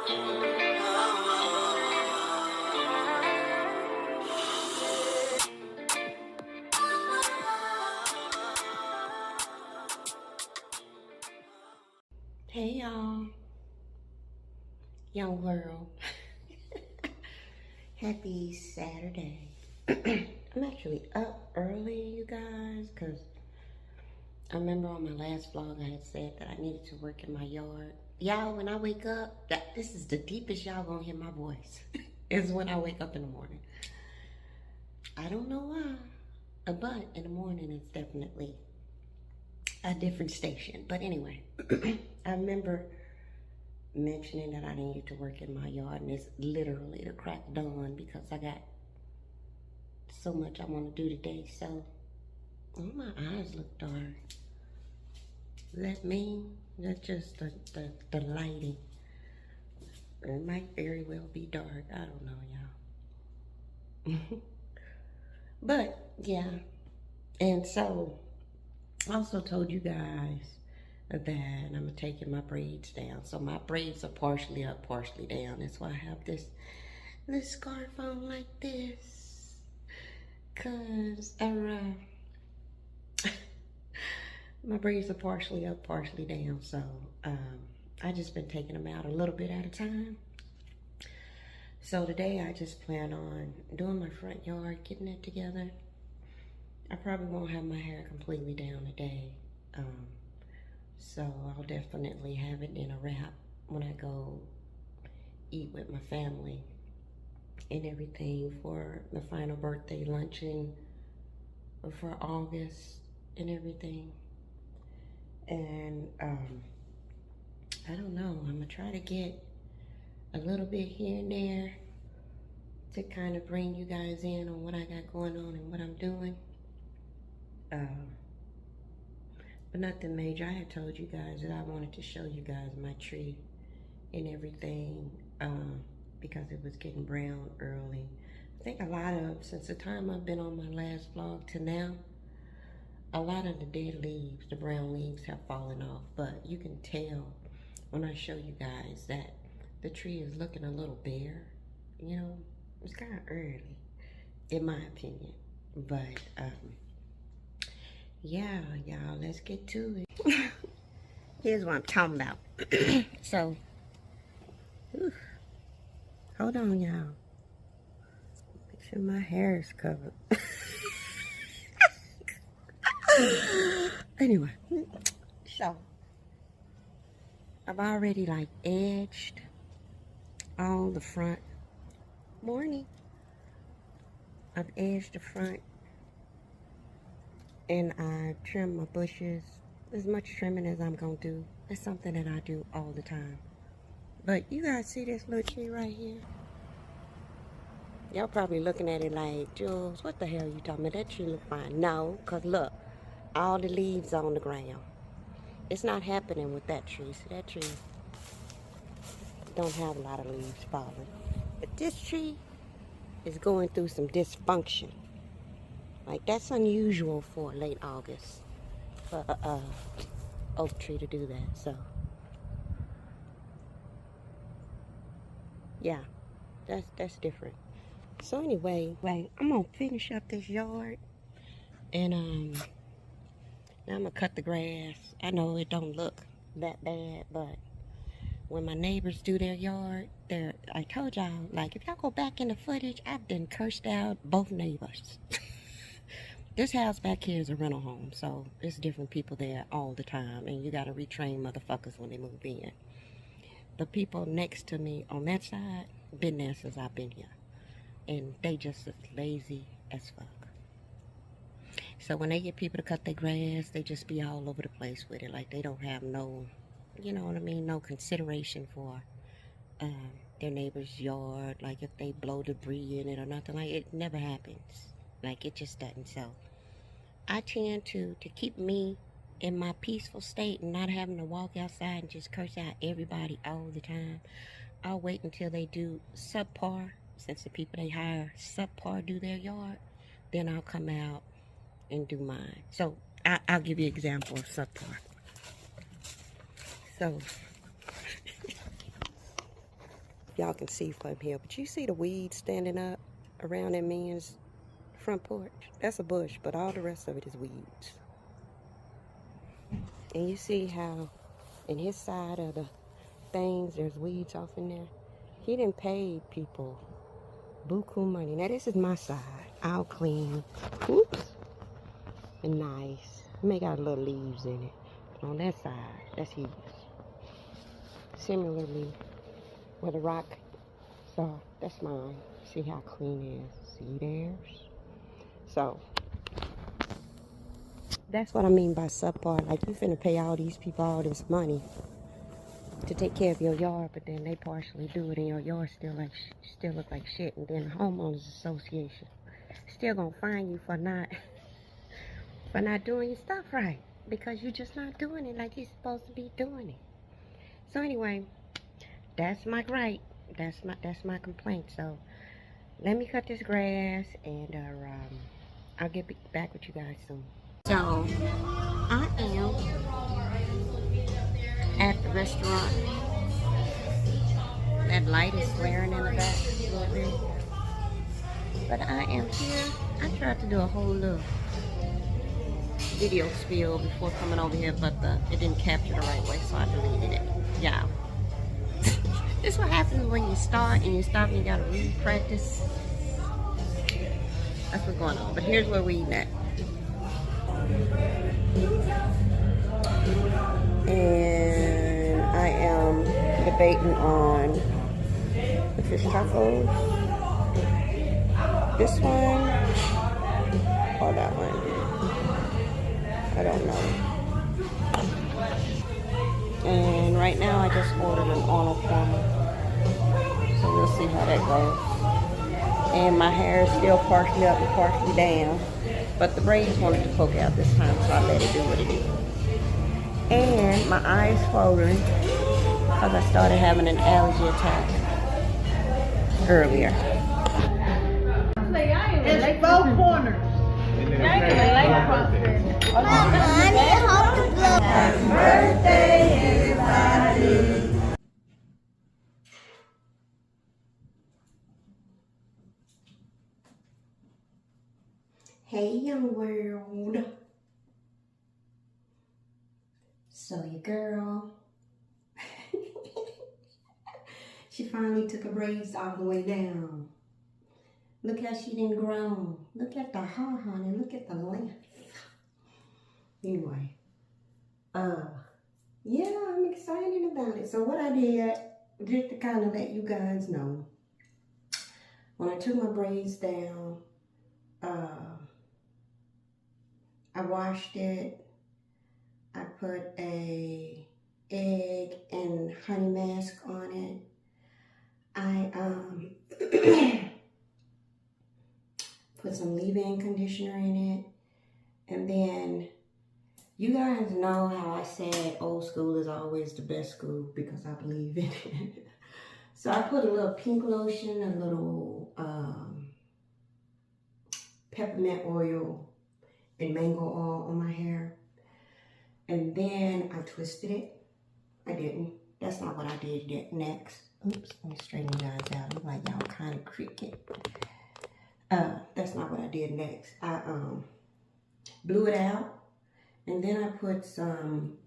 Hey y'all, young world. Happy Saturday. I'm actually up early, you guys, because I remember on my last vlog I had said that I needed to work in my yard. Y'all, when I wake up, this is the deepest y'all gonna hear my voice, is when I wake up in the morning. I don't know why, but in the morning it's definitely a different station. But anyway, I remember mentioning that I needed to work in my yard, and it's literally the crack of dawn because I got so much I want to do today. So, oh, my eyes look dark. That's just the lighting. It might very well be dark. I don't know, y'all. But yeah, and so I also told you guys that I'm taking my braids down. So my braids are partially up, partially down. That's why I have this scarf on like this. Cause my braids are partially up, partially down. So I just been taking them out a little bit at a time. So today I just plan on doing my front yard, getting it together. I probably won't have my hair completely down today. So I'll definitely have it in a wrap when I go eat with my family and everything for the final birthday luncheon for August and everything. And I don't know, I'm gonna try to get a little bit here and there to kind of bring you guys in on what I got going on and what I'm doing. But nothing major. I had told you guys that I wanted to show you guys my tree and everything because it was getting brown early. I think since the time I've been on my last vlog to now, a lot of the dead leaves, the brown leaves, have fallen off. But you can tell when I show you guys that the tree is looking a little bare. You know, it's kind of early, in my opinion. But yeah, y'all, let's get to it. Here's what I'm talking about. So, hold on, y'all. Make sure my hair is covered. Anyway, so I've already like edged all the front. Morning. I've edged the front and I trimmed my bushes. As much trimming as I'm gonna do. It's something that I do all the time. But you guys see this little tree right here? Y'all probably looking at it like, Jules, what the hell you talking about? That tree look fine. No, because look, all the leaves on the ground. It's not happening with that tree. See, that tree don't have a lot of leaves falling. But this tree is going through some dysfunction. Like, that's unusual for late August for a oak tree to do that. So, yeah, that's different. So anyway, I'm gonna finish up this yard, and now I'm gonna cut the grass. I know it don't look that bad, but when my neighbors do their yard, I told y'all, like, if y'all go back in the footage, I've been cursed out both neighbors. This house back here is a rental home, so there's different people there all the time, and you gotta retrain motherfuckers when they move in. The people next to me on that side been there since I've been here, and they just as lazy as fuck. So when they get people to cut their grass, they just be all over the place with it. Like, they don't have no, you know what I mean, no consideration for their neighbor's yard. Like, if they blow debris in it or nothing, like, it never happens. Like, it just doesn't. So I tend to keep me in my peaceful state and not having to walk outside and just curse out everybody all the time. I'll wait until they do subpar, since the people they hire subpar do their yard, then I'll come out and do mine. So I'll give you an example of subpar. So y'all can see from here, but you see the weeds standing up around that man's front porch? That's a bush, but all the rest of it is weeds. And you see how in his side of the things, there's weeds off in there. He didn't pay people buku money. Now this is my side. I'll clean. Oops. And nice. It may got a little leaves in it. But on that side, that's his. Similarly, where the rock saw, that's mine. See how clean it is. See theirs? So, that's what I mean by subpar. Like, you finna pay all these people all this money to take care of your yard, but then they partially do it and your yard still look like shit. And then the homeowners association still gonna fine you for not doing your stuff right, because you're just not doing it like you're supposed to be doing it. So anyway, that's my gripe. That's my complaint. So let me cut this grass, and I'll get back with you guys soon. So I am at the restaurant. That light is flaring in the back a little bit. But I am here. I tried to do a whole little video spiel before coming over here, but it didn't capture the right way, so I deleted it. Yeah. This is what happens when you start and you stop and you gotta re-practice. That's what's going on. But here's where we eat at. And I am debating on the fish tacos. This one or that one. I don't know. And right now I just ordered an Arnold Palmer. So we'll see how that goes. And my hair is still partially up and partially down. But the braids wanted to poke out this time, so I let it do what it did. And my eye is swollen because I started having an allergy attack earlier. It's both corners. Happy birthday, everybody. Hey, young world. So your girl, she finally took her braids all the way down. Look how she done grown. Look at the hair, honey. Look at the length. Anyway, yeah, I'm excited about it. So what I did, just to kind of let you guys know, when I took my braids down, I washed it. I put a egg and honey mask on it. I put some leave-in conditioner in it. And then, you guys know how I said old school is always the best school because I believe in it. So I put a little pink lotion, a little peppermint oil, and mango oil on my hair. And then I twisted it. I didn't. That's not what I did next. Oops, let me straighten you guys out. I'm like, y'all kind of cricket. That's not what I did next. I blew it out. And then I put some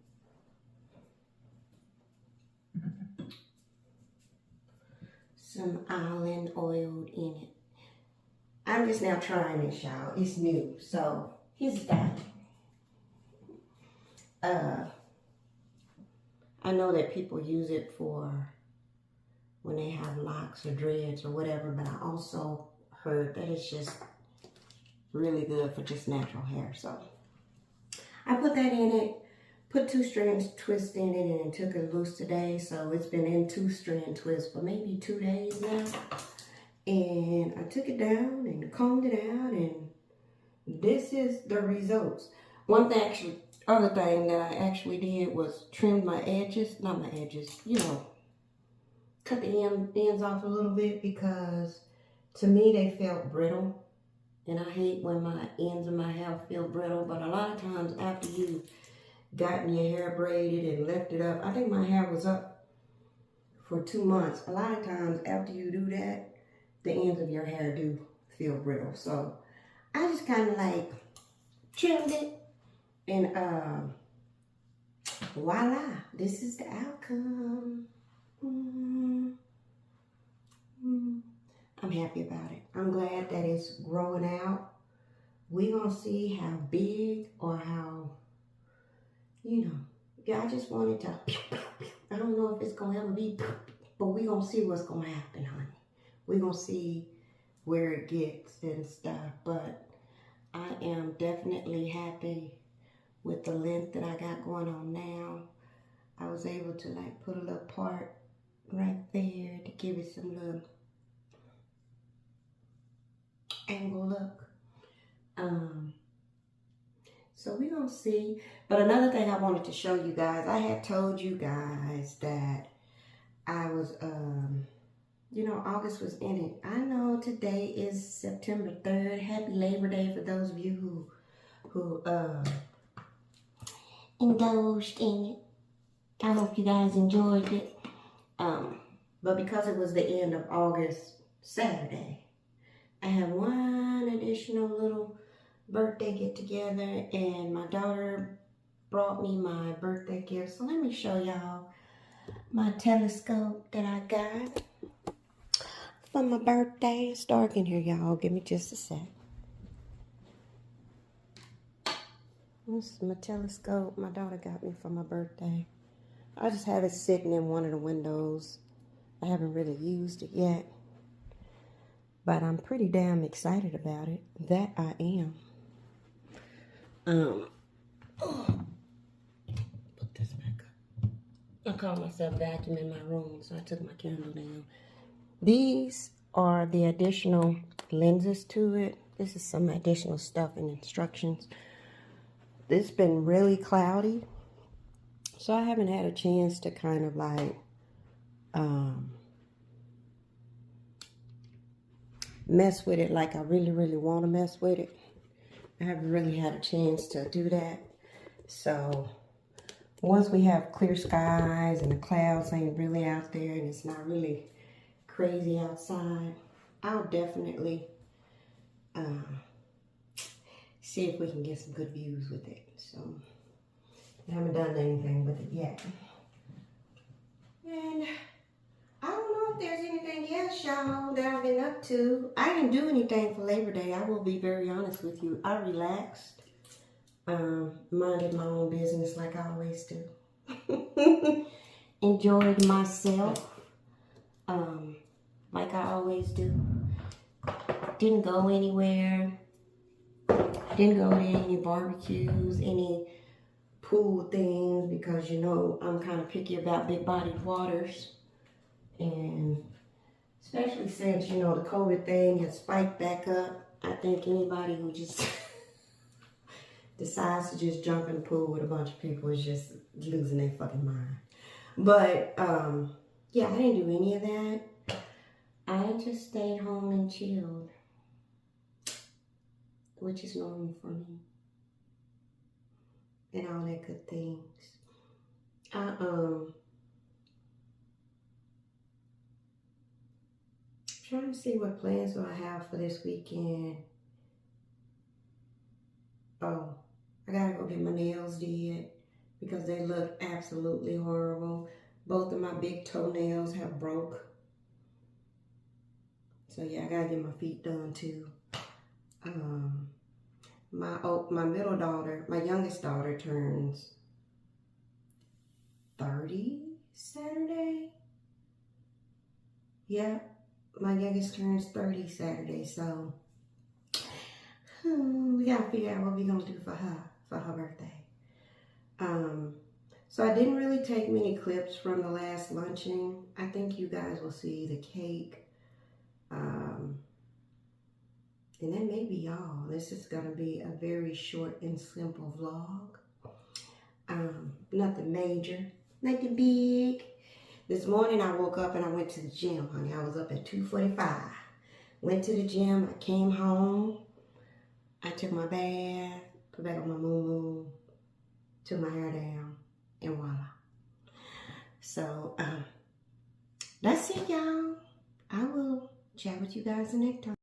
almond oil in it. I'm just now trying this, y'all. It's new. So here's that. I know that people use it for when they have locks or dreads or whatever, but I also heard that it's just really good for just natural hair. So I put that in it, put 2-strand twist in it, and took it loose today. So it's been in 2-strand twist for maybe 2 days now. And I took it down and combed it out, and this is the results. Other thing that I actually did was trim my edges, not my edges, you know, cut the ends off a little bit because to me they felt brittle. And I hate when my ends of my hair feel brittle, but a lot of times after you've gotten your hair braided and left it up, I think my hair was up for 2 months. A lot of times after you do that, the ends of your hair do feel brittle. So I just kind of like trimmed it, and voila, this is the outcome. I'm happy about it. I'm glad that it's growing out. We're gonna see how big or how, you know, yeah, I just wanted to, I don't know if it's gonna ever be, but we're gonna see what's gonna happen, honey. We're gonna see where it gets and stuff, but I am definitely happy with the length that I got going on now. I was able to like put a little part right there to give it some little angle look. So we're gonna see. But another thing I wanted to show you guys, I had told you guys that I was, you know, August was in it. I know today is September 3rd. Happy Labor Day for those of you who indulged in it. I hope you guys enjoyed it. But because it was the end of August, Saturday, I had one additional little birthday get together, and my daughter brought me my birthday gift. So let me show y'all my telescope that I got for my birthday. It's dark in here, y'all. Give me just a sec. This is my telescope my daughter got me for my birthday. I just have it sitting in one of the windows. I haven't really used it yet, but I'm pretty damn excited about it. That I am. Put this back up. I call myself vacuuming my room, so I took my candle down. These are the additional lenses to it. This is some additional stuff and instructions. It's been really cloudy, so I haven't had a chance to kind of like mess with it like I really want to mess with it. I haven't really had a chance to do that. So once we have clear skies and the clouds ain't really out there and it's not really crazy outside, I'll definitely see if we can get some good views with it. So I haven't done anything with it yet. And I don't know if there's anything else, y'all, that I've been up to. I didn't do anything for Labor Day. I will be very honest with you. I relaxed, minded my own business like I always do. Enjoyed myself, like I always do. Didn't go anywhere. Didn't go to any barbecues, any pool things, because, you know, I'm kind of picky about big-bodied waters. And especially since, you know, the COVID thing has spiked back up, I think anybody who just decides to just jump in the pool with a bunch of people is just losing their fucking mind. But, yeah, I didn't do any of that. I just stayed home and chilled, which is normal for me, and all that good things. Trying to see what plans do I have for this weekend. Oh, I gotta go get my nails did because they look absolutely horrible. Both of my big toenails have broke. So yeah, I gotta get my feet done too. My middle daughter, my youngest daughter turns 30 Saturday. Yeah, my youngest turns 30 Saturday, so we gotta figure out what we're gonna do for her birthday. So I didn't really take many clips from the last luncheon. I think you guys will see the cake. And that may be all. This is gonna be a very short and simple vlog. Nothing major, nothing big. This morning I woke up and I went to the gym, honey. I was up at 2:45. Went to the gym, I came home. I took my bath, put back on my moo-moo, took my hair down, and voila. So, That's it, y'all. I will chat with you guys the next time.